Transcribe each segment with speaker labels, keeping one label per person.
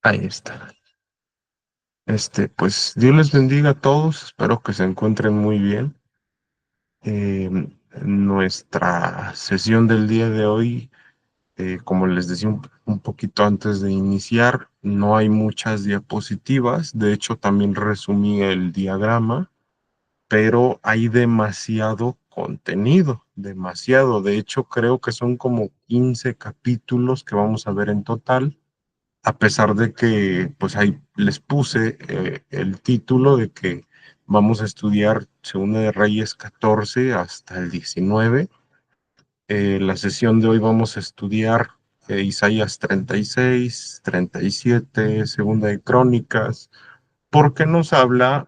Speaker 1: Ahí está. Pues Dios les bendiga a todos, espero que se encuentren muy bien. Eh, Nuestra sesión del día de hoy, como les decía un poquito antes de iniciar, no hay muchas diapositivas, de hecho también resumí el diagrama, pero hay demasiado contenido, demasiado. De hecho, creo que son como 15 capítulos que vamos a ver en total, a pesar de que pues ahí les puse el título de que vamos a estudiar Segunda de Reyes 14 hasta el 19. La sesión de hoy vamos a estudiar Isaías 36, 37, Segunda de Crónicas, porque nos habla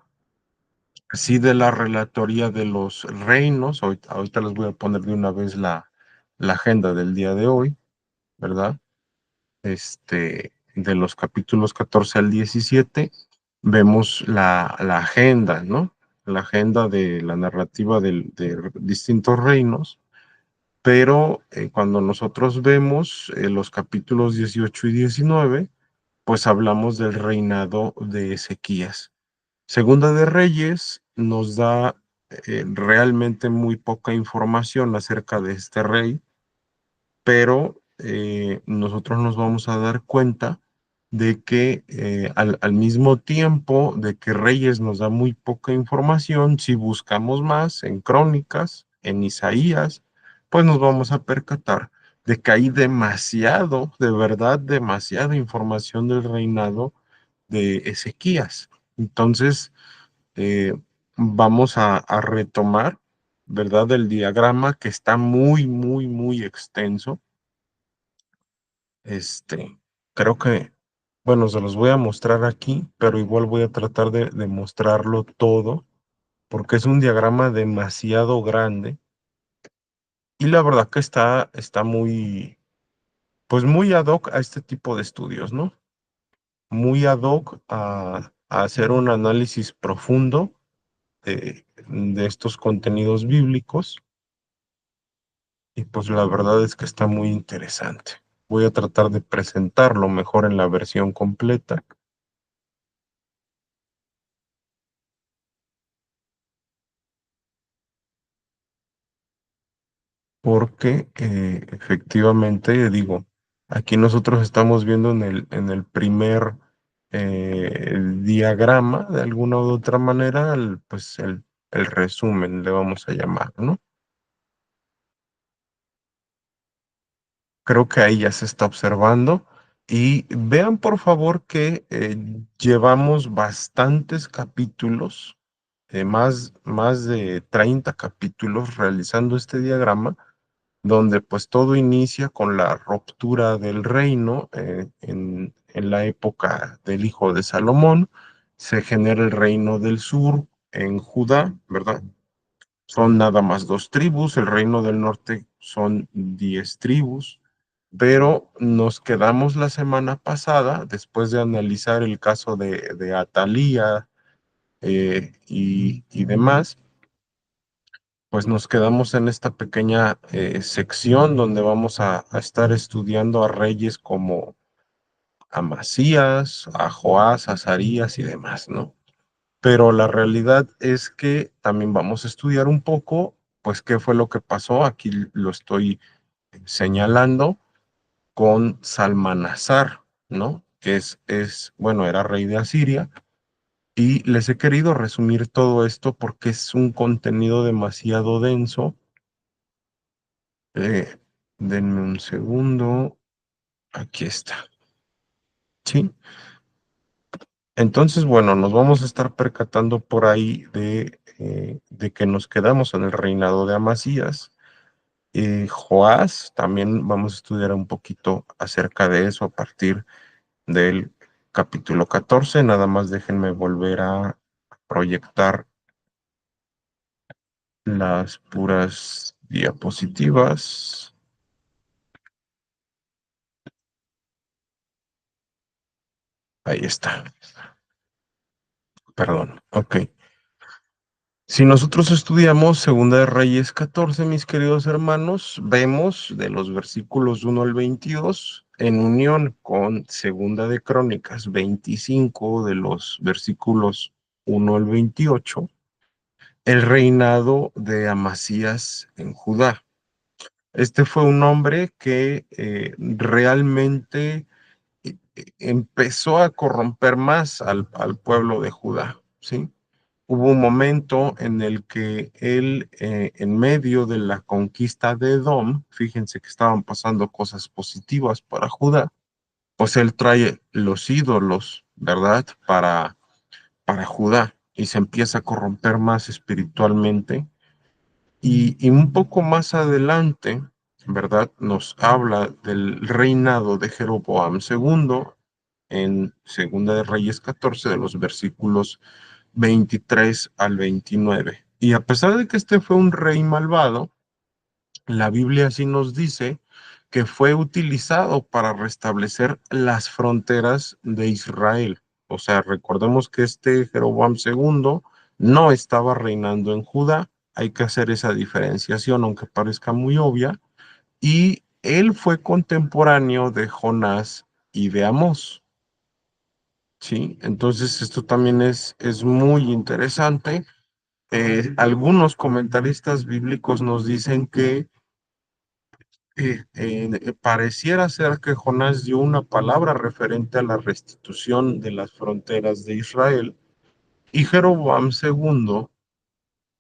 Speaker 1: así de la relatoría de los reinos. Ahorita les voy a poner de una vez la agenda del día de hoy, ¿verdad? De los capítulos 14 al 17, vemos la agenda, ¿no? La agenda de la narrativa de distintos reinos, pero cuando nosotros vemos los capítulos 18 y 19, pues hablamos del reinado de Ezequías. Segunda de Reyes nos da realmente muy poca información acerca de este rey, pero nosotros nos vamos a dar cuenta de que al mismo tiempo de que Reyes nos da muy poca información, si buscamos más en Crónicas, en Isaías, pues nos vamos a percatar de que hay demasiado, de verdad, demasiada información del reinado de Ezequías. Entonces, eh, vamos a retomar, ¿verdad? El diagrama que está muy, muy, muy extenso. Este, Creo que, bueno, se los voy a mostrar aquí, pero igual voy a tratar de mostrarlo todo, porque es un diagrama demasiado grande y la verdad que está muy, pues muy ad hoc a este tipo de estudios, ¿no? Muy ad hoc a hacer un análisis profundo de estos contenidos bíblicos, y pues la verdad es que está muy interesante. Voy a tratar de presentarlo mejor en la versión completa, porque efectivamente, digo, aquí nosotros estamos viendo en el primer el diagrama, de alguna u otra manera, pues el resumen, le vamos a llamar, ¿no? Creo que ahí ya se está observando. Y vean por favor que llevamos bastantes capítulos, más de 30 capítulos realizando este diagrama, donde pues todo inicia con la ruptura del reino en la época del hijo de Salomón. Se genera el reino del sur en Judá, ¿verdad? Son nada más 2 tribus, el reino del norte son 10 tribus, pero nos quedamos la semana pasada, después de analizar el caso de Atalía y demás, pues nos quedamos en esta pequeña sección donde vamos a estar estudiando a reyes como Amasías, a Joás, a Azarías y demás, ¿no? Pero la realidad es que también vamos a estudiar un poco, pues, qué fue lo que pasó. Aquí lo estoy señalando con Salmanasar, ¿no? Que bueno, era rey de Asiria. Y les he querido resumir todo esto porque es un contenido demasiado denso. Eh, Denme un segundo. Aquí está. Sí. Entonces, bueno, nos vamos a estar percatando por ahí de que nos quedamos en el reinado de Amasías. Joás, también vamos a estudiar un poquito acerca de eso a partir del capítulo 14. Nada más déjenme volver a proyectar las puras diapositivas. Ahí está. Perdón. Ok. Si nosotros estudiamos Segunda de Reyes 14, mis queridos hermanos, vemos de los versículos 1 al 22, en unión con Segunda de Crónicas 25, de los versículos 1 al 28, el reinado de Amasías en Judá. Este fue un hombre que realmente empezó a corromper más al pueblo de Judá, ¿sí? Hubo un momento en el que él, en medio de la conquista de Edom, fíjense que estaban pasando cosas positivas para Judá, pues él trae los ídolos, ¿verdad? Para Judá y se empieza a corromper más espiritualmente. Y un poco más adelante, ¿verdad? Nos habla del reinado de Jeroboam II en Segunda de Reyes 14, de los versículos 23 al 29. Y a pesar de que este fue un rey malvado, la Biblia sí nos dice que fue utilizado para restablecer las fronteras de Israel. O sea, recordemos que este Jeroboam II no estaba reinando en Judá. Hay que hacer esa diferenciación, aunque parezca muy obvia. Y él fue contemporáneo de Jonás y de Amós. ¿Sí? Entonces, esto también es muy interesante. Algunos comentaristas bíblicos nos dicen que pareciera ser que Jonás dio una palabra referente a la restitución de las fronteras de Israel y Jeroboam II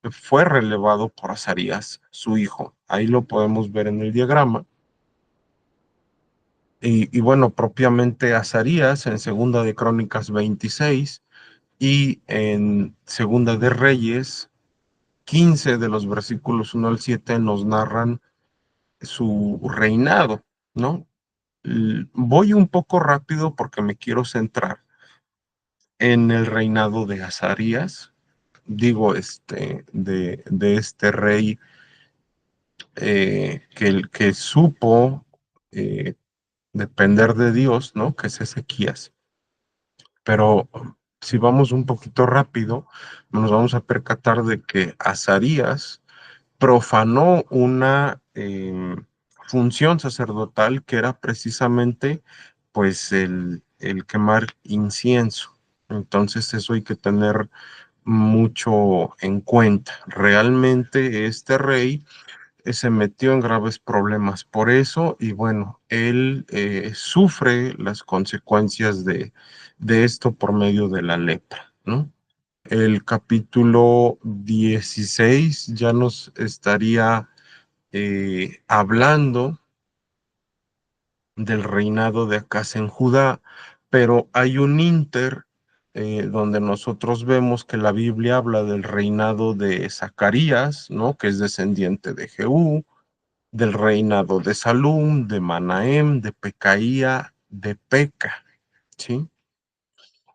Speaker 1: fue relevado por Azarías, su hijo. Ahí lo podemos ver en el diagrama. Y bueno, propiamente Azarías en Segunda de Crónicas 26 y en Segunda de Reyes 15 de los versículos 1 al 7 nos narran su reinado, ¿no? Voy un poco rápido porque me quiero centrar en el reinado de Azarías, digo, de este rey que supo eh, depender de Dios, ¿no? Que es Ezequías. Pero si vamos un poquito rápido, nos vamos a percatar de que Azarías profanó una función sacerdotal que era precisamente pues el quemar incienso. Entonces eso hay que tener mucho en cuenta. Realmente este rey se metió en graves problemas por eso y bueno, él sufre las consecuencias de esto por medio de la lepra, ¿no? El capítulo 16 ya nos estaría hablando del reinado de Acaz en Judá, pero hay un donde nosotros vemos que la Biblia habla del reinado de Zacarías, ¿no? Que es descendiente de Jehú, del reinado de Salum, de Manahem, de Pecaía, de Peca, ¿sí?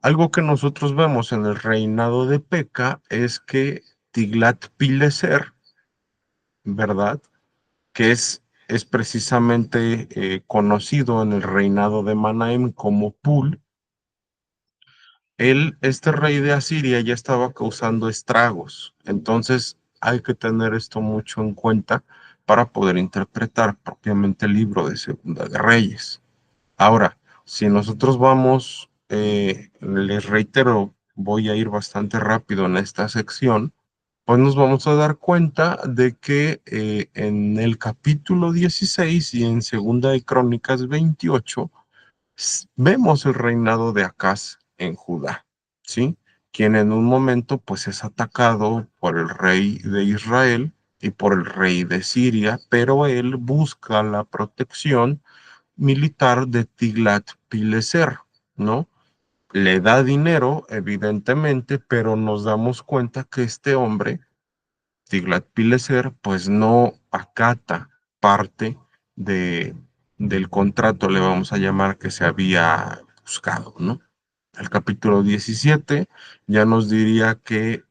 Speaker 1: Algo que nosotros vemos en el reinado de Peca es que Tiglat-Pileser, ¿verdad? Que es precisamente conocido en el reinado de Manahem como Pul. Este rey de Asiria ya estaba causando estragos, entonces hay que tener esto mucho en cuenta para poder interpretar propiamente el libro de Segunda de Reyes. Ahora, si nosotros vamos, les reitero, voy a ir bastante rápido en esta sección, pues nos vamos a dar cuenta de que en el capítulo 16 y en Segunda de Crónicas 28 vemos el reinado de Acaz en Judá, ¿sí? Quien en un momento pues es atacado por el rey de Israel y por el rey de Siria, pero él busca la protección militar de Tiglat-Pileser, ¿no? Le da dinero, evidentemente, pero nos damos cuenta que este hombre, Tiglat-Pileser, pues no acata parte de, del contrato, le vamos a llamar, que se había buscado, ¿no? El capítulo 17 ya nos diría que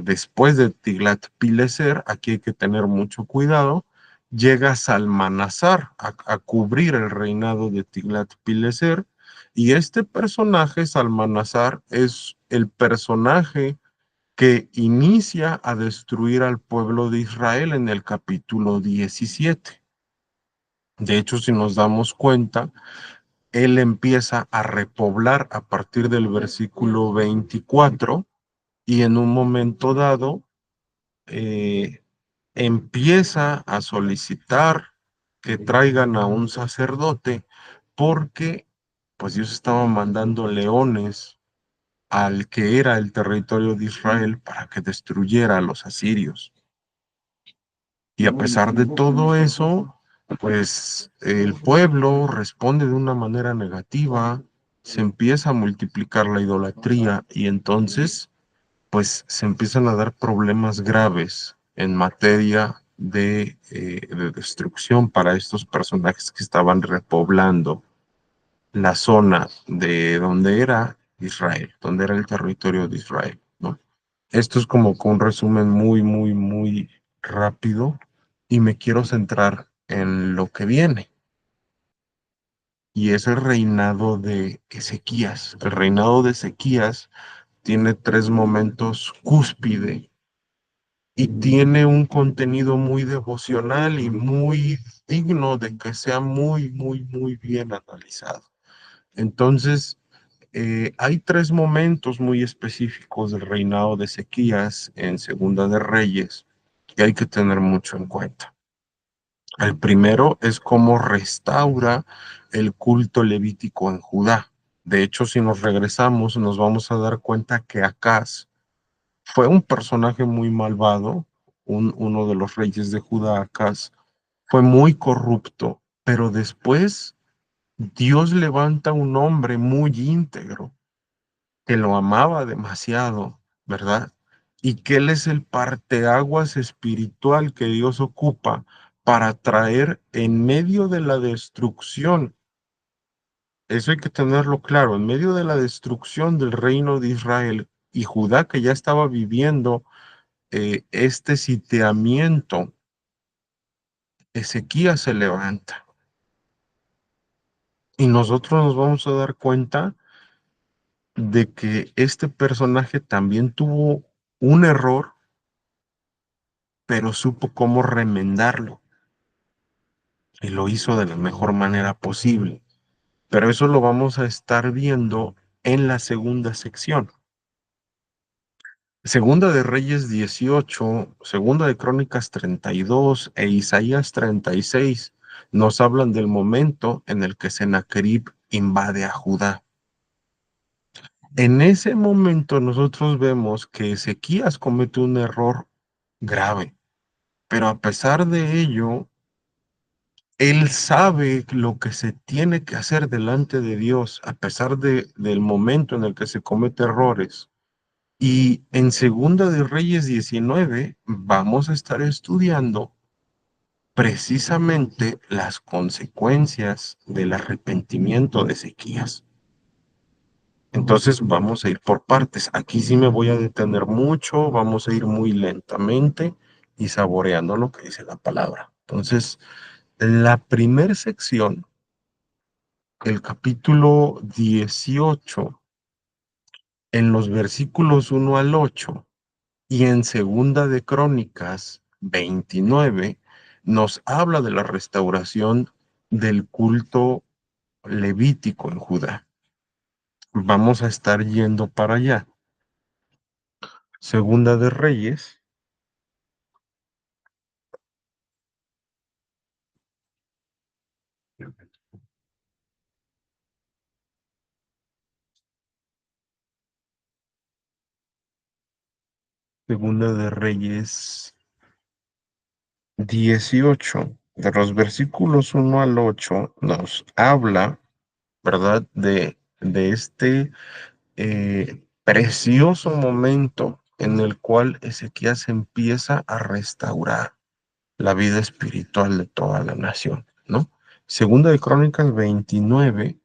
Speaker 1: después de Tiglat-Pileser, aquí hay que tener mucho cuidado, llega Salmanasar a cubrir el reinado de Tiglat-Pileser, y este personaje, Salmanasar, es el personaje que inicia a destruir al pueblo de Israel en el capítulo 17. De hecho, si nos damos cuenta, él empieza a repoblar a partir del versículo 24 y en un momento dado eh, empieza a solicitar que traigan a un sacerdote porque pues Dios estaba mandando leones al que era el territorio de Israel para que destruyera a los asirios. Y a pesar de todo eso, pues el pueblo responde de una manera negativa, se empieza a multiplicar la idolatría y entonces pues se empiezan a dar problemas graves en materia de destrucción para estos personajes que estaban repoblando la zona de donde era Israel, donde era el territorio de Israel, ¿no? Esto es como con un resumen muy, muy, muy rápido y me quiero centrar en lo que viene y es el reinado de Ezequías. El reinado de Ezequías tiene tres momentos cúspide y tiene un contenido muy devocional y muy digno de que sea muy, muy, muy bien analizado. Entonces, hay tres momentos muy específicos del reinado de Ezequías en Segunda de Reyes que hay que tener mucho en cuenta. El primero es cómo restaura el culto levítico en Judá. De hecho, si nos regresamos, nos vamos a dar cuenta que Acaz fue un personaje muy malvado, uno de los reyes de Judá, Acaz, fue muy corrupto, pero después Dios levanta un hombre muy íntegro que lo amaba demasiado, ¿verdad? Y que él es el parteaguas espiritual que Dios ocupa para traer en medio de la destrucción. Eso hay que tenerlo claro, en medio de la destrucción del reino de Israel y Judá que ya estaba viviendo este sitiamiento, Ezequías se levanta y nosotros nos vamos a dar cuenta de que este personaje también tuvo un error, pero supo cómo remendarlo y lo hizo de la mejor manera posible. Pero eso lo vamos a estar viendo en la segunda sección. Segunda de Reyes 18, Segunda de Crónicas 32 e Isaías 36 nos hablan del momento en el que Sennacherib invade a Judá. En ese momento nosotros vemos que Ezequías comete un error grave, pero a pesar de ello, él sabe lo que se tiene que hacer delante de Dios, a pesar del momento en el que se comete errores. Y en Segunda de Reyes 19 vamos a estar estudiando precisamente las consecuencias del arrepentimiento de Ezequías. Entonces vamos a ir por partes. Aquí sí me voy a detener mucho, vamos a ir muy lentamente y saboreando lo que dice la palabra. Entonces, la primera sección, el capítulo 18, en los versículos 1 al 8 y en Segunda de Crónicas 29, nos habla de la restauración del culto levítico en Judá. Vamos a estar yendo para allá. Segunda de Reyes, Segunda de Reyes 18, de los versículos 1 al 8, nos habla, ¿verdad? De este precioso momento en el cual Ezequías empieza a restaurar la vida espiritual de toda la nación, ¿no? Segunda de Crónicas 29,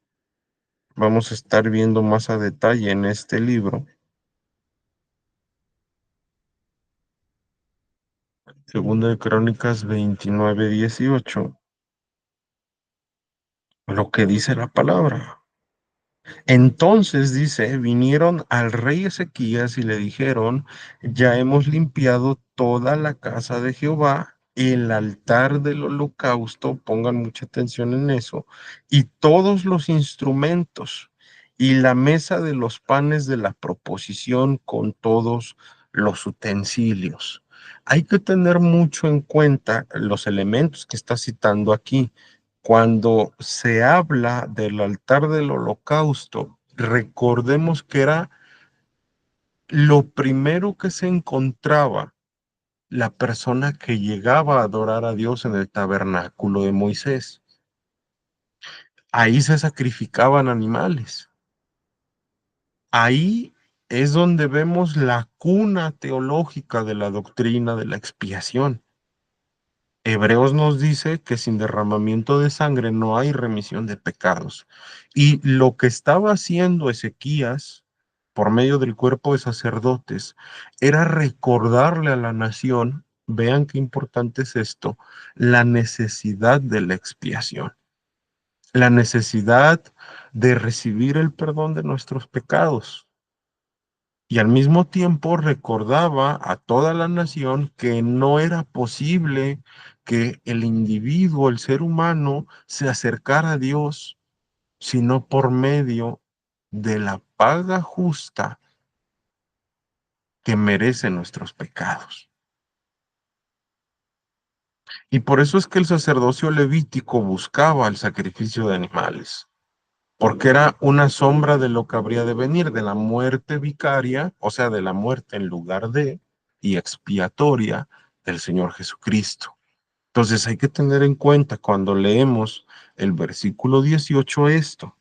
Speaker 1: vamos a estar viendo más a detalle en este libro. Segunda de Crónicas 29, 18, lo que dice la palabra. Entonces dice, vinieron al rey Ezequías y le dijeron, ya hemos limpiado toda la casa de Jehová, el altar del holocausto, pongan mucha atención en eso, y todos los instrumentos, y la mesa de los panes de la proposición con todos los utensilios. Hay que tener mucho en cuenta los elementos que está citando aquí. Cuando se habla del altar del holocausto, recordemos que era lo primero que se encontraba la persona que llegaba a adorar a Dios en el tabernáculo de Moisés. Ahí se sacrificaban animales. Ahí es donde vemos la cuna teológica de la doctrina de la expiación. Hebreos nos dice que sin derramamiento de sangre no hay remisión de pecados. Y lo que estaba haciendo Ezequías por medio del cuerpo de sacerdotes era recordarle a la nación, vean qué importante es esto, la necesidad de la expiación, la necesidad de recibir el perdón de nuestros pecados y al mismo tiempo recordaba a toda la nación que no era posible que el individuo, el ser humano, se acercara a Dios, sino por medio de la paga justa que merecen nuestros pecados. Y por eso es que el sacerdocio levítico buscaba el sacrificio de animales, porque era una sombra de lo que habría de venir, de la muerte vicaria, o sea, de la muerte en lugar de y expiatoria del Señor Jesucristo. Entonces hay que tener en cuenta cuando leemos el versículo 18 esto.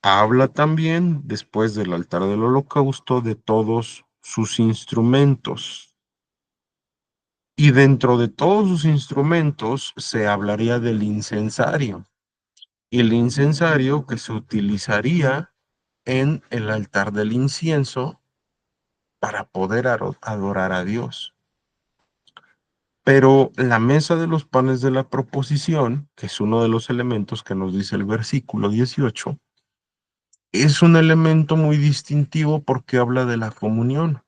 Speaker 1: Habla también, después del altar del holocausto, de todos sus instrumentos. Y dentro de todos sus instrumentos se hablaría del incensario. Y el incensario que se utilizaría en el altar del incienso para poder adorar a Dios. Pero la mesa de los panes de la proposición, que es uno de los elementos que nos dice el versículo 18, es un elemento muy distintivo porque habla de la comunión.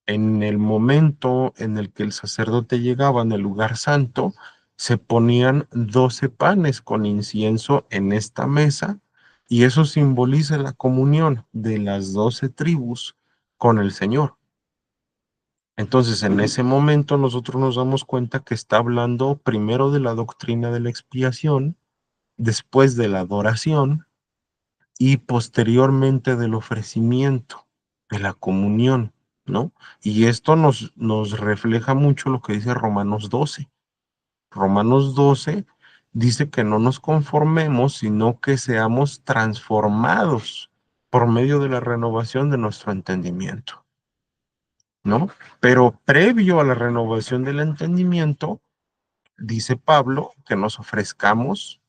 Speaker 1: En el momento en el que el sacerdote llegaba en el lugar santo, se ponían 12 panes con incienso en esta mesa y eso simboliza la comunión de las 12 tribus con el Señor. Entonces, en ese momento nosotros nos damos cuenta que está hablando primero de la doctrina de la expiación, después de la adoración y posteriormente del ofrecimiento, de la comunión, ¿no? Y esto nos refleja mucho lo que dice Romanos 12. Romanos 12 dice que no nos conformemos, sino que seamos transformados por medio de la renovación de nuestro entendimiento, ¿no? Pero previo a la renovación del entendimiento, dice Pablo que nos ofrezcamos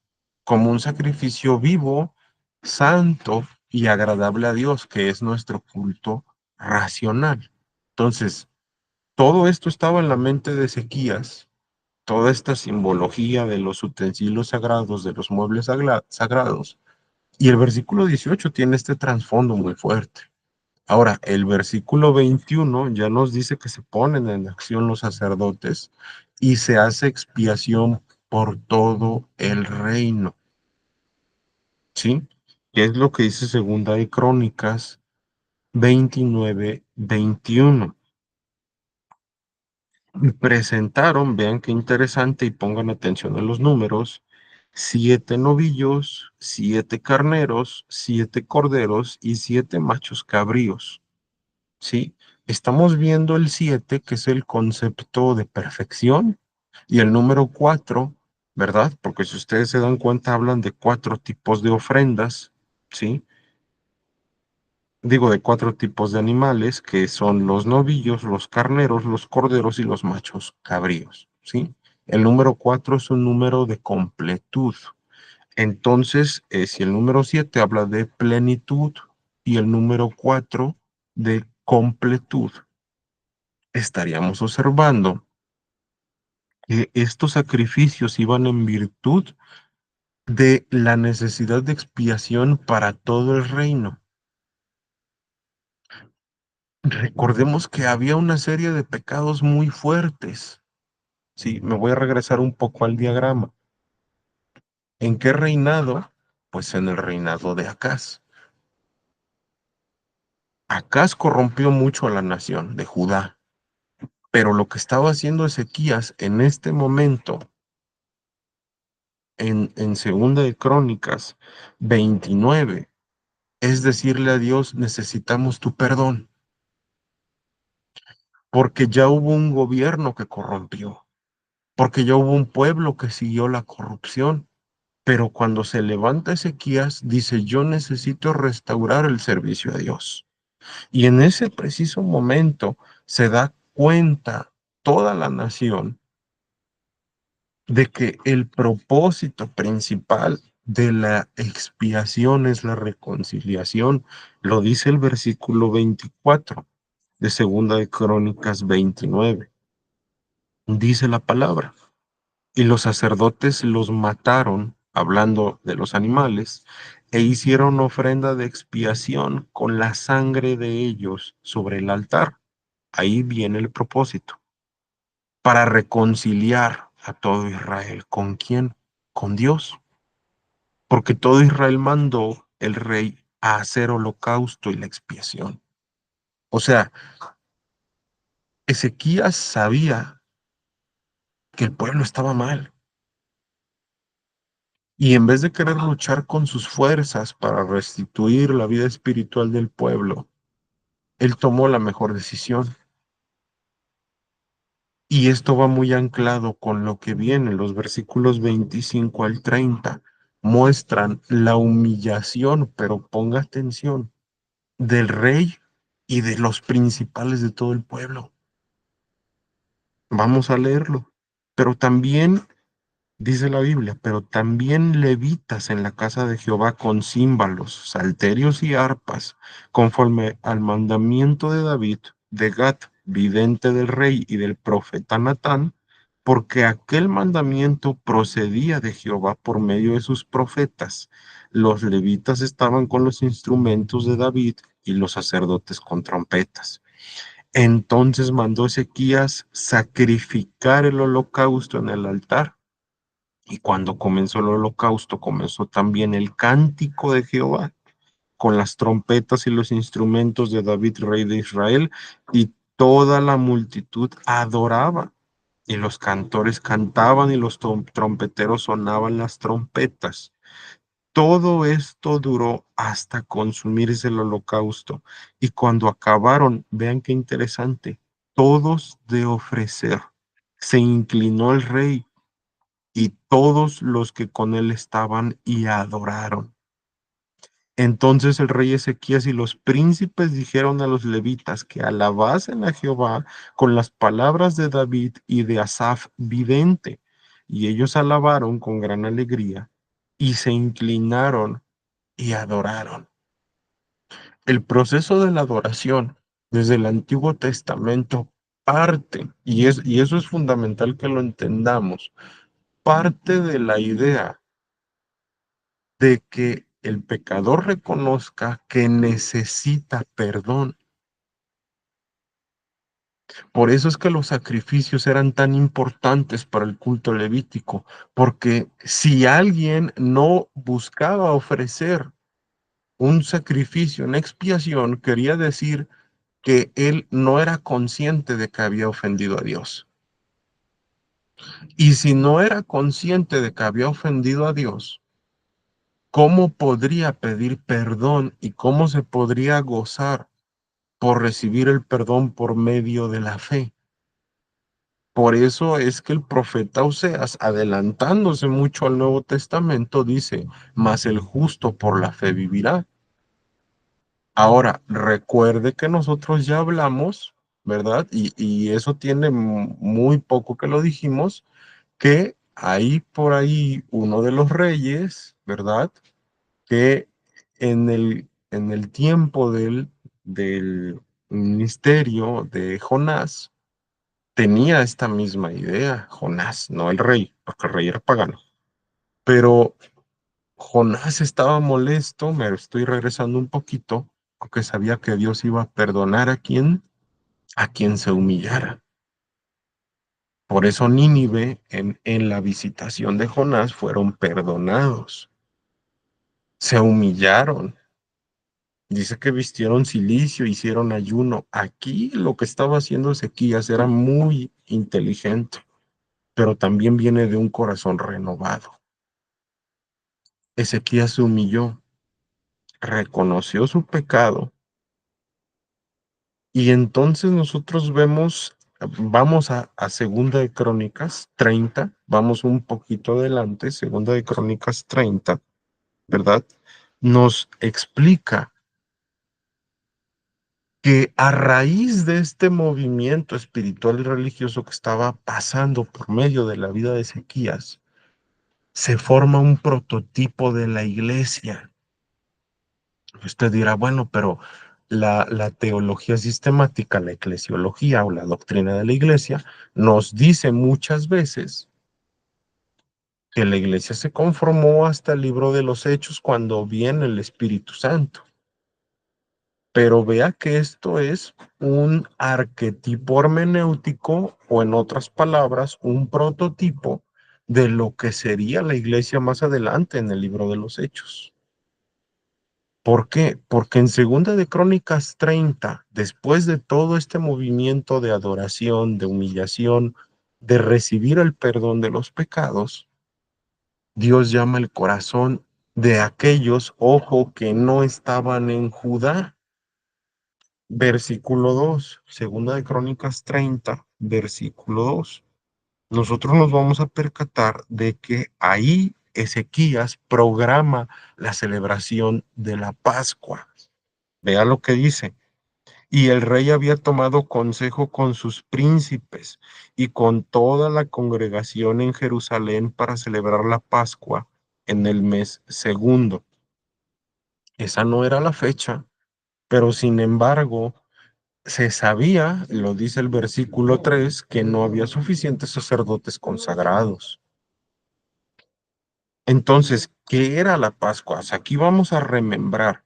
Speaker 1: como un sacrificio vivo, santo y agradable a Dios, que es nuestro culto racional. Entonces, todo esto estaba en la mente de Ezequías, toda esta simbología de los utensilios sagrados, de los muebles sagrados, y el versículo 18 tiene este trasfondo muy fuerte. Ahora, el versículo 21 ya nos dice que se ponen en acción los sacerdotes y se hace expiación por todo el reino, ¿sí? Que es lo que dice Segunda de Crónicas 29-21. Y presentaron, vean qué interesante y pongan atención a los números, 7 novillos, 7 carneros, 7 corderos y 7 machos cabríos. ¿Sí? Estamos viendo el 7, que es el concepto de perfección, y el número 4, ¿verdad? Porque si ustedes se dan cuenta, hablan de 4 tipos de ofrendas, ¿sí? Digo, de 4 tipos de animales, que son los novillos, los carneros, los corderos y los machos cabríos, ¿sí? El número 4 es un número de completud. Entonces, si el número 7 habla de plenitud y el número 4 de completud, estaríamos observando que estos sacrificios iban en virtud de la necesidad de expiación para todo el reino. Recordemos que había una serie de pecados muy fuertes. Sí, me voy a regresar un poco al diagrama. ¿En qué reinado? Pues en el reinado de Acaz. Acaz corrompió mucho a la nación de Judá, pero lo que estaba haciendo Ezequías en este momento, en Segunda de Crónicas 29, es decirle a Dios, necesitamos tu perdón, porque ya hubo un gobierno que corrompió, porque ya hubo un pueblo que siguió la corrupción. Pero cuando se levanta Ezequías, dice, yo necesito restaurar el servicio a Dios. Y en ese preciso momento se da cuenta toda la nación de que el propósito principal de la expiación es la reconciliación. Lo dice el versículo 24 de Segunda de Crónicas 29. Dice la palabra. Y los sacerdotes los mataron, hablando de los animales, e hicieron ofrenda de expiación con la sangre de ellos sobre el altar. Ahí viene el propósito, para reconciliar a todo Israel. ¿Con quién? Con Dios. Porque todo Israel mandó el rey a hacer holocausto y la expiación. O sea, Ezequías sabía que el pueblo estaba mal. Y en vez de querer luchar con sus fuerzas para restituir la vida espiritual del pueblo, él tomó la mejor decisión. Y esto va muy anclado con lo que viene, los versículos 25 al 30 muestran la humillación, pero ponga atención, del rey y de los principales de todo el pueblo. Vamos a leerlo. Pero también dice la Biblia, pero también levitas en la casa de Jehová con címbalos, salterios y arpas, conforme al mandamiento de David, de Gad, vidente del rey y del profeta Natán, porque aquel mandamiento procedía de Jehová por medio de sus profetas. Los levitas estaban con los instrumentos de David y los sacerdotes con trompetas. Entonces mandó Ezequías sacrificar el holocausto en el altar y cuando comenzó el holocausto, comenzó también el cántico de Jehová, con las trompetas y los instrumentos de David, rey de Israel, y toda la multitud adoraba. Y los cantores cantaban y los trompeteros sonaban las trompetas. Todo esto duró hasta consumirse el holocausto. Y cuando acabaron, vean qué interesante, todos de ofrecer. Se inclinó el rey y todos los que con él estaban y adoraron. Entonces el rey Ezequías y los príncipes dijeron a los levitas que alabasen a Jehová con las palabras de David y de Asaf vidente. Y ellos alabaron con gran alegría y se inclinaron y adoraron. El proceso de la adoración desde el Antiguo Testamento parte, y eso es fundamental que lo entendamos, parte de la idea de que el pecador reconozca que necesita perdón. Por eso es que los sacrificios eran tan importantes para el culto levítico, porque si alguien no buscaba ofrecer un sacrificio en expiación, quería decir que él no era consciente de que había ofendido a Dios. Y si no era consciente de que había ofendido a Dios, ¿cómo podría pedir perdón y cómo se podría gozar por recibir el perdón por medio de la fe? Por eso es que el profeta Oseas, adelantándose mucho al Nuevo Testamento, dice, mas el justo por la fe vivirá. Ahora, recuerde que nosotros ya hablamos, ¿verdad? Y eso tiene muy poco que lo dijimos, que hay por ahí uno de los reyes, ¿verdad? Que en el tiempo del ministerio de Jonás tenía esta misma idea, Jonás, no el rey, porque el rey era pagano, pero Jonás estaba molesto, me estoy regresando un poquito, porque sabía que Dios iba a perdonar a quien se humillara. Por eso Nínive, en la visitación de Jonás, fueron perdonados. Se humillaron. Dice que vistieron cilicio, hicieron ayuno. Aquí lo que estaba haciendo Ezequías era muy inteligente, pero también viene de un corazón renovado. Ezequías se humilló, reconoció su pecado y entonces nosotros vamos a Segunda de Crónicas 30, vamos un poquito adelante, Segunda de Crónicas 30, ¿verdad? Nos explica que a raíz de este movimiento espiritual y religioso que estaba pasando por medio de la vida de Ezequías, se forma un prototipo de la iglesia. Usted dirá, bueno, pero la teología sistemática, la eclesiología o la doctrina de la iglesia nos dice muchas veces que la iglesia se conformó hasta el libro de los Hechos cuando viene el Espíritu Santo. Pero vea que esto es un arquetipo hermenéutico o en otras palabras, un prototipo de lo que sería la iglesia más adelante en el libro de los Hechos. ¿Por qué? Porque en Segunda de Crónicas 30, después de todo este movimiento de adoración, de humillación, de recibir el perdón de los pecados, Dios llama el corazón de aquellos, ojo, que no estaban en Judá. Versículo 2, Segunda de Crónicas 30, versículo 2. Nosotros nos vamos a percatar de que ahí Ezequías programa la celebración de la Pascua. Vea lo que dice. Y el rey había tomado consejo con sus príncipes y con toda la congregación en Jerusalén para celebrar la Pascua en el mes segundo. Esa no era la fecha, pero sin embargo se sabía, lo dice el versículo 3, que no había suficientes sacerdotes consagrados. Entonces, ¿qué era la Pascua? O sea, aquí vamos a remembrar.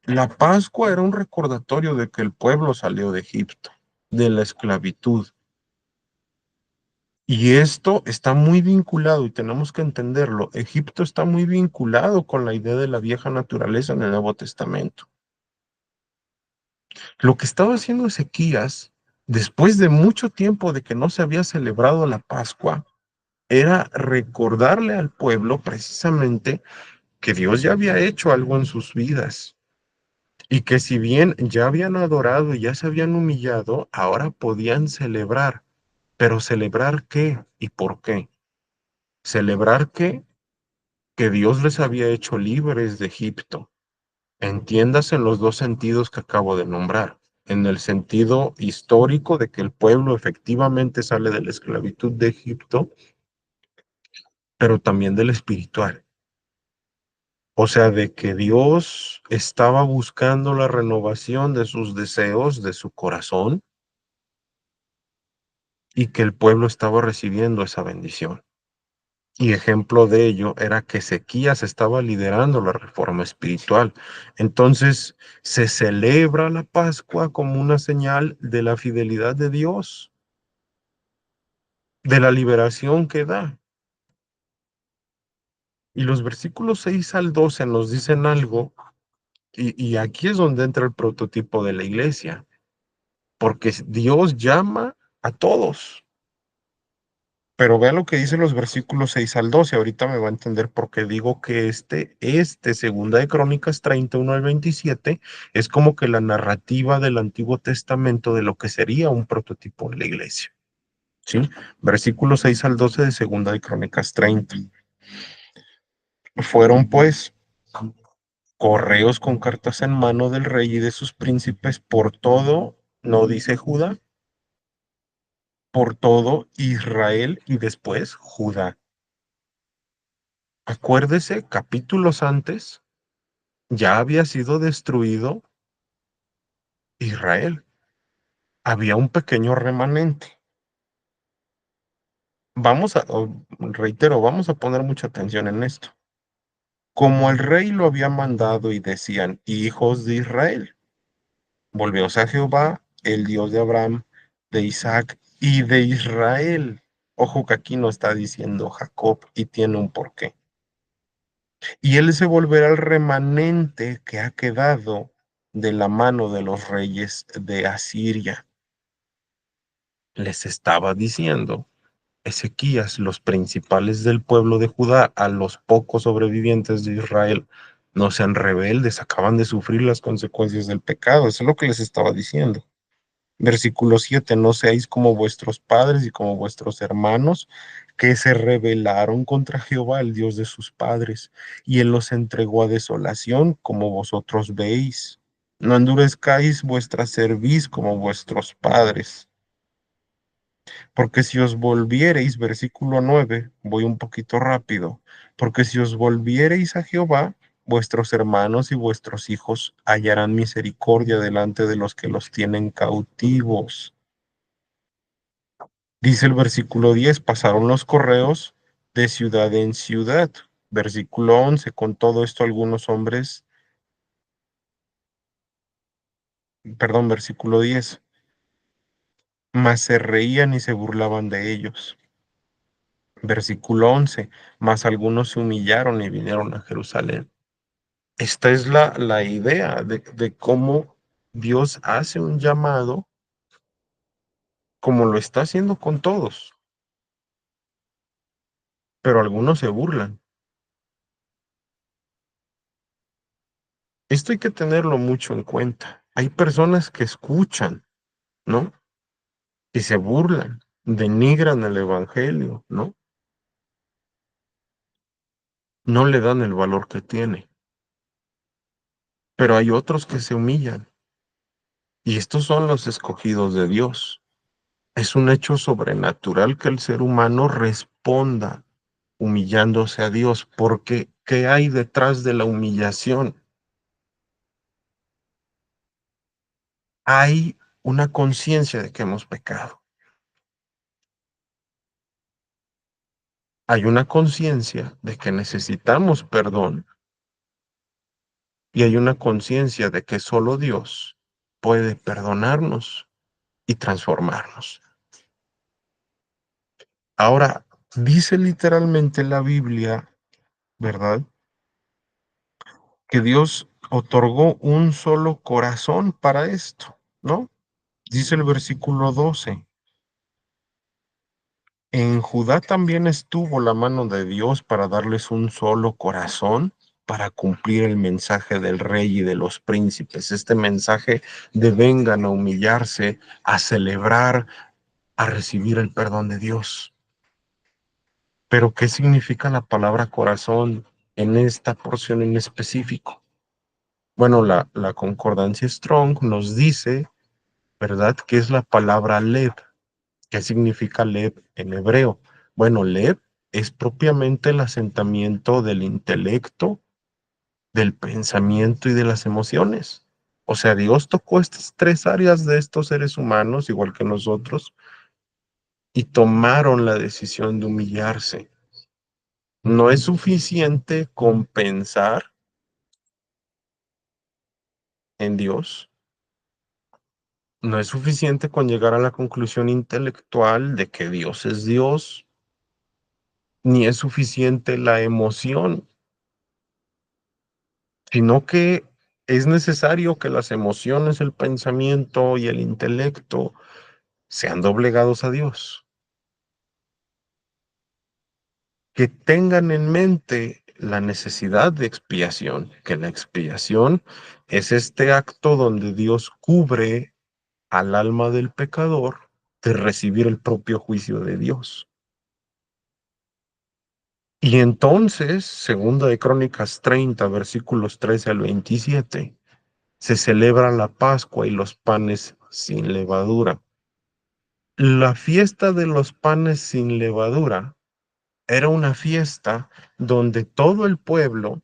Speaker 1: La Pascua era un recordatorio de que el pueblo salió de Egipto, de la esclavitud. Y esto está muy vinculado, y tenemos que entenderlo. Egipto está muy vinculado con la idea de la vieja naturaleza en el Nuevo Testamento. Lo que estaba haciendo Ezequías, después de mucho tiempo de que no se había celebrado la Pascua, era recordarle al pueblo precisamente que Dios ya había hecho algo en sus vidas y que si bien ya habían adorado y ya se habían humillado, ahora podían celebrar. Pero celebrar qué y por qué. Celebrar qué, que Dios les había hecho libres de Egipto. Entiendas en los dos sentidos que acabo de nombrar. En el sentido histórico de que el pueblo efectivamente sale de la esclavitud de Egipto, pero también del espiritual. O sea, de que Dios estaba buscando la renovación de sus deseos, de su corazón, y que el pueblo estaba recibiendo esa bendición. Y ejemplo de ello era que Ezequías estaba liderando la reforma espiritual. Entonces, se celebra la Pascua como una señal de la fidelidad de Dios, de la liberación que da. Y los versículos 6 al 12 nos dicen algo, y aquí es donde entra el prototipo de la iglesia, porque Dios llama a todos. Pero vea lo que dicen los versículos 6 al 12. Ahorita me va a entender por qué digo que Segunda de Crónicas 31 al 27, es como que la narrativa del Antiguo Testamento de lo que sería un prototipo de la iglesia. ¿Sí? Versículos 6 al 12 de Segunda de Crónicas 30. Fueron pues correos con cartas en mano del rey y de sus príncipes por todo, no dice Judá, por todo Israel y después Judá. Acuérdese, capítulos antes ya había sido destruido Israel. Había un pequeño remanente. Reitero, vamos a poner mucha atención en esto. como el rey lo había mandado y decían, hijos de Israel. Volveos a Jehová, el Dios de Abraham, de Isaac y de Israel. Ojo que aquí no está diciendo Jacob y tiene un porqué. Y él se volverá al remanente que ha quedado de la mano de los reyes de Asiria. Les estaba diciendo Ezequías, los principales del pueblo de Judá, a los pocos sobrevivientes de Israel, no sean rebeldes, acaban de sufrir las consecuencias del pecado. Eso es lo que les estaba diciendo. Versículo 7, no seáis como vuestros padres y como vuestros hermanos, que se rebelaron contra Jehová, el Dios de sus padres, y él los entregó a desolación, como vosotros veis. No endurezcáis vuestra cerviz como vuestros padres, porque si os volviereis, versículo 9, voy un poquito rápido, porque si os volviereis a Jehová, vuestros hermanos y vuestros hijos hallarán misericordia delante de los que los tienen cautivos. Dice el versículo 10, pasaron los correos de ciudad en ciudad. Versículo 11, con todo esto algunos hombres, perdón, versículo 10, mas se reían y se burlaban de ellos. Versículo 11, mas algunos se humillaron y vinieron a Jerusalén. Esta es la idea de cómo Dios hace un llamado como lo está haciendo con todos, pero algunos se burlan. Esto hay que tenerlo mucho en cuenta. Hay personas que escuchan, ¿no? Y se burlan, denigran el evangelio, ¿no? No le dan el valor que tiene. Pero hay otros que se humillan. Y estos son los escogidos de Dios. Es un hecho sobrenatural que el ser humano responda humillándose a Dios, porque ¿qué hay detrás de la humillación? Hay una conciencia de que hemos pecado. Hay una conciencia de que necesitamos perdón y hay una conciencia de que solo Dios puede perdonarnos y transformarnos. Ahora, dice literalmente la Biblia, ¿verdad? Que Dios otorgó un solo corazón para esto, ¿no? Dice el versículo 12. En Judá también estuvo la mano de Dios para darles un solo corazón, para cumplir el mensaje del rey y de los príncipes, este mensaje de vengan a humillarse, a celebrar, a recibir el perdón de Dios. Pero, ¿qué significa la palabra corazón en esta porción en específico? Bueno, la concordancia Strong nos dice, ¿verdad?, que es la palabra lev. ¿Qué significa lev en hebreo? Bueno, lev es propiamente el asentamiento del intelecto, del pensamiento y de las emociones. O sea, Dios tocó estas tres áreas de estos seres humanos, igual que nosotros, y tomaron la decisión de humillarse. No es suficiente con pensar en Dios, no es suficiente con llegar a la conclusión intelectual de que Dios es Dios, ni es suficiente la emoción, sino que es necesario que las emociones, el pensamiento y el intelecto sean doblegados a Dios, que tengan en mente la necesidad de expiación, que la expiación es este acto donde Dios cubre al alma del pecador de recibir el propio juicio de Dios. Y entonces, segunda de Crónicas 30, versículos 13 al 27, se celebra la Pascua y los panes sin levadura. La fiesta de los panes sin levadura era una fiesta donde todo el pueblo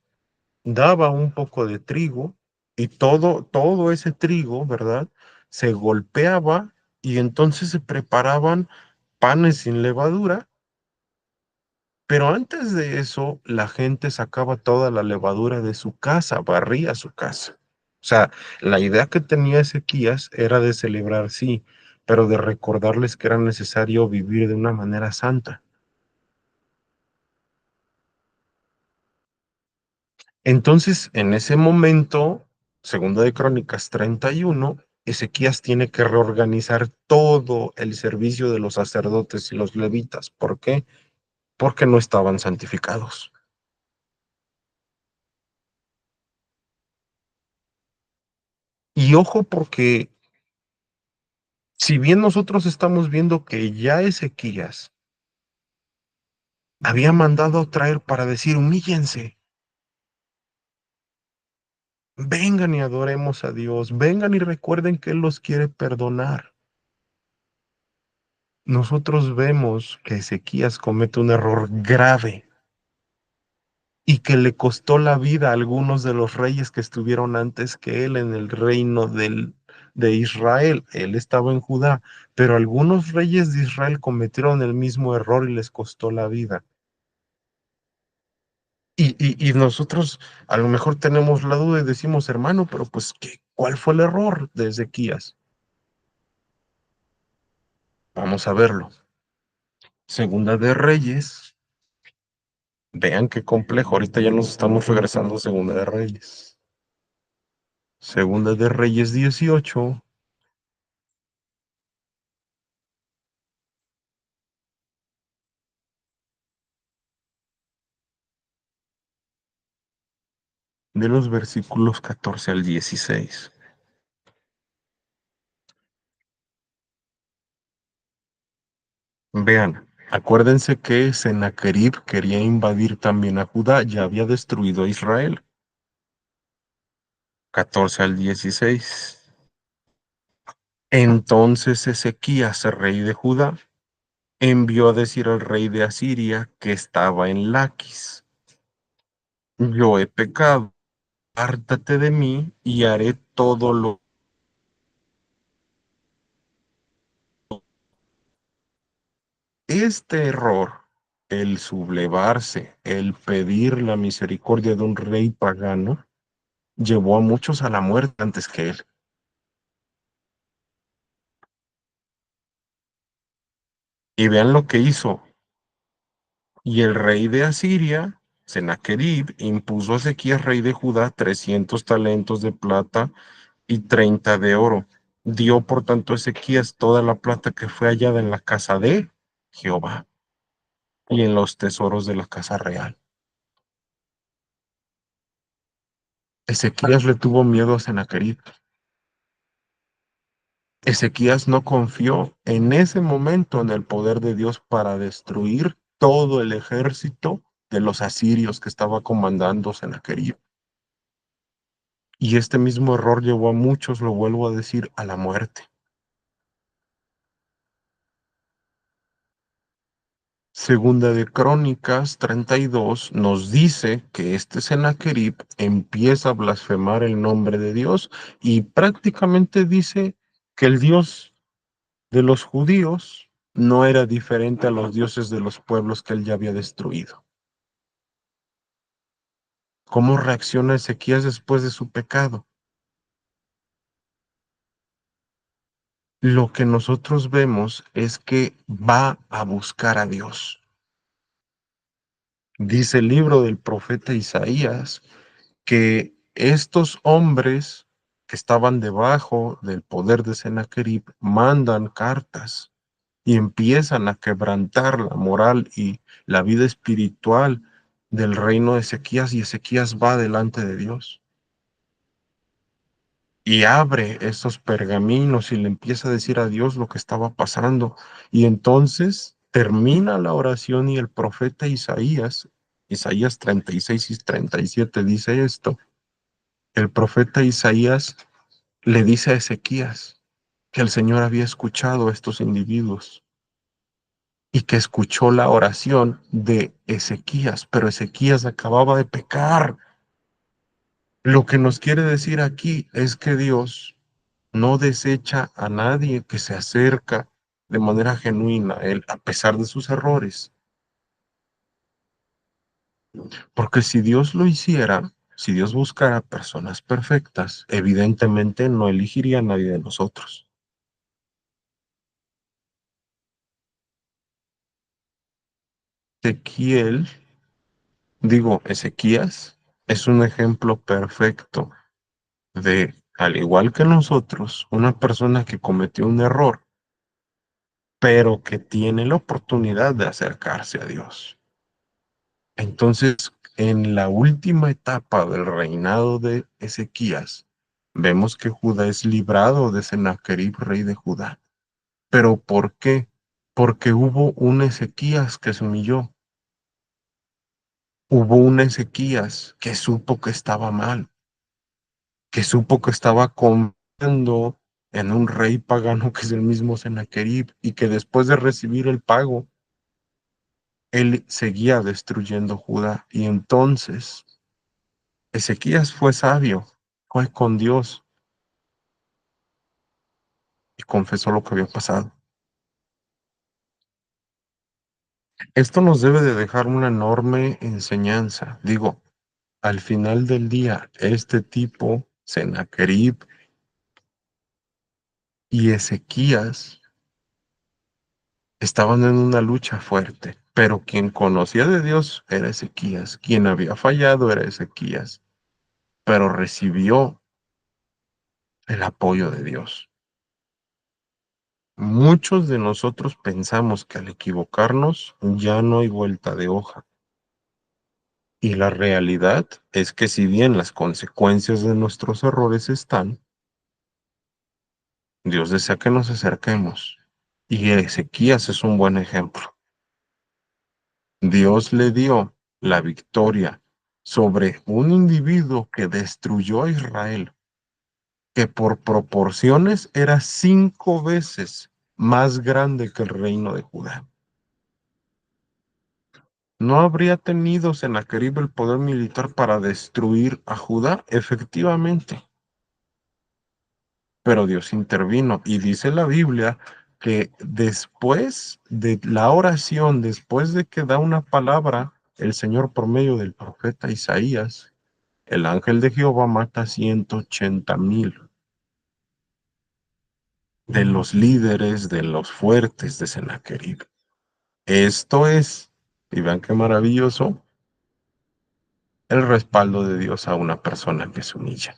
Speaker 1: daba un poco de trigo y todo ese trigo, ¿verdad? Se golpeaba y entonces se preparaban panes sin levadura Pero antes de eso, la gente sacaba toda la levadura de su casa, barría su casa. O sea, la idea que tenía Ezequías era de celebrar, sí, pero de recordarles que era necesario vivir de una manera santa. Entonces, en ese momento, Segunda de Crónicas 31, Ezequías tiene que reorganizar todo el servicio de los sacerdotes y los levitas. ¿Por qué? Porque no estaban santificados. Y ojo, porque si bien nosotros estamos viendo que ya Ezequías había mandado traer para decir, humíllense, vengan y adoremos a Dios, vengan y recuerden que Él los quiere perdonar. Nosotros vemos que Ezequías comete un error grave y que le costó la vida a algunos de los reyes que estuvieron antes que él en el reino de Israel. Él estaba en Judá, pero algunos reyes de Israel cometieron el mismo error y les costó la vida. Y nosotros a lo mejor tenemos la duda y decimos, hermano, pero pues, ¿cuál fue el error de Ezequías? Vamos a verlo. Segunda de Reyes, vean qué complejo, ahorita ya nos estamos regresando a Segunda de Reyes. Segunda de Reyes 18, de los versículos 14 al 16. Vean, acuérdense que Sennacherib quería invadir también a Judá, ya había destruido a Israel. 14 al 16. Entonces Ezequías, rey de Judá, envió a decir al rey de Asiria que estaba en Laquis: yo he pecado, hártate de mí y haré todo lo... Este error, el sublevarse, el pedir la misericordia de un rey pagano, llevó a muchos a la muerte antes que él. Y vean lo que hizo. Y el rey de Asiria, Sennacherib, impuso a Ezequías, rey de Judá, 300 talentos de plata y 30 de oro. Dio por tanto a Ezequías toda la plata que fue hallada en la casa de Jehová y en los tesoros de la casa real. Ezequías le tuvo miedo a Sennacherib. Ezequías no confió en ese momento en el poder de Dios para destruir todo el ejército de los asirios que estaba comandando Sennacherib. Y este mismo error llevó a muchos, lo vuelvo a decir, a la muerte. Segunda de Crónicas 32 nos dice que este Sennacherib empieza a blasfemar el nombre de Dios y prácticamente dice que el Dios de los judíos no era diferente a los dioses de los pueblos que él ya había destruido. ¿Cómo reacciona Ezequías después de su pecado? Lo que nosotros vemos es que va a buscar a Dios. Dice el libro del profeta Isaías que estos hombres que estaban debajo del poder de Sennacherib mandan cartas y empiezan a quebrantar la moral y la vida espiritual del reino de Ezequías, y Ezequías va delante de Dios y abre esos pergaminos y le empieza a decir a Dios lo que estaba pasando. Y entonces termina la oración y el profeta Isaías, Isaías 36 y 37 dice esto: el profeta Isaías le dice a Ezequías que el Señor había escuchado a estos individuos y que escuchó la oración de Ezequías, pero Ezequías acababa de pecar. Lo que nos quiere decir aquí es que Dios no desecha a nadie que se acerca de manera genuina a Él, a pesar de sus errores. Porque si Dios lo hiciera, si Dios buscara personas perfectas, evidentemente no elegiría a nadie de nosotros. Ezequiel, digo, Ezequías es un ejemplo perfecto de, al igual que nosotros, una persona que cometió un error, pero que tiene la oportunidad de acercarse a Dios. Entonces, en la última etapa del reinado de Ezequías, vemos que Judá es librado de Sennacherib, rey de Judá. ¿Pero por qué? Porque hubo un Ezequías que se humilló, hubo un Ezequías que supo que estaba mal, que supo que estaba confiando en un rey pagano que es el mismo Sennacherib y que después de recibir el pago, él seguía destruyendo Judá. Y entonces Ezequías fue sabio, fue con Dios y confesó lo que había pasado. Esto nos debe de dejar una enorme enseñanza. Digo, al final del día, este tipo, Sennacherib y Ezequías, estaban en una lucha fuerte, pero quien conocía de Dios era Ezequías, quien había fallado era Ezequías, pero recibió el apoyo de Dios. Muchos de nosotros pensamos que al equivocarnos ya no hay vuelta de hoja. Y la realidad es que si bien las consecuencias de nuestros errores están, Dios desea que nos acerquemos. Y Ezequías es un buen ejemplo. Dios le dio la victoria sobre un individuo que destruyó a Israel, que por proporciones era 5 veces más grande que el reino de Judá. ¿No habría tenido Sennacherib el poder militar para destruir a Judá? Efectivamente, pero Dios intervino y dice la Biblia que después de la oración, después de que da una palabra, el Señor por medio del profeta Isaías, el ángel de Jehová mata 180,000 de los líderes, de los fuertes de Sennacherib. Esto es, y vean qué maravilloso, el respaldo de Dios a una persona que se humilla.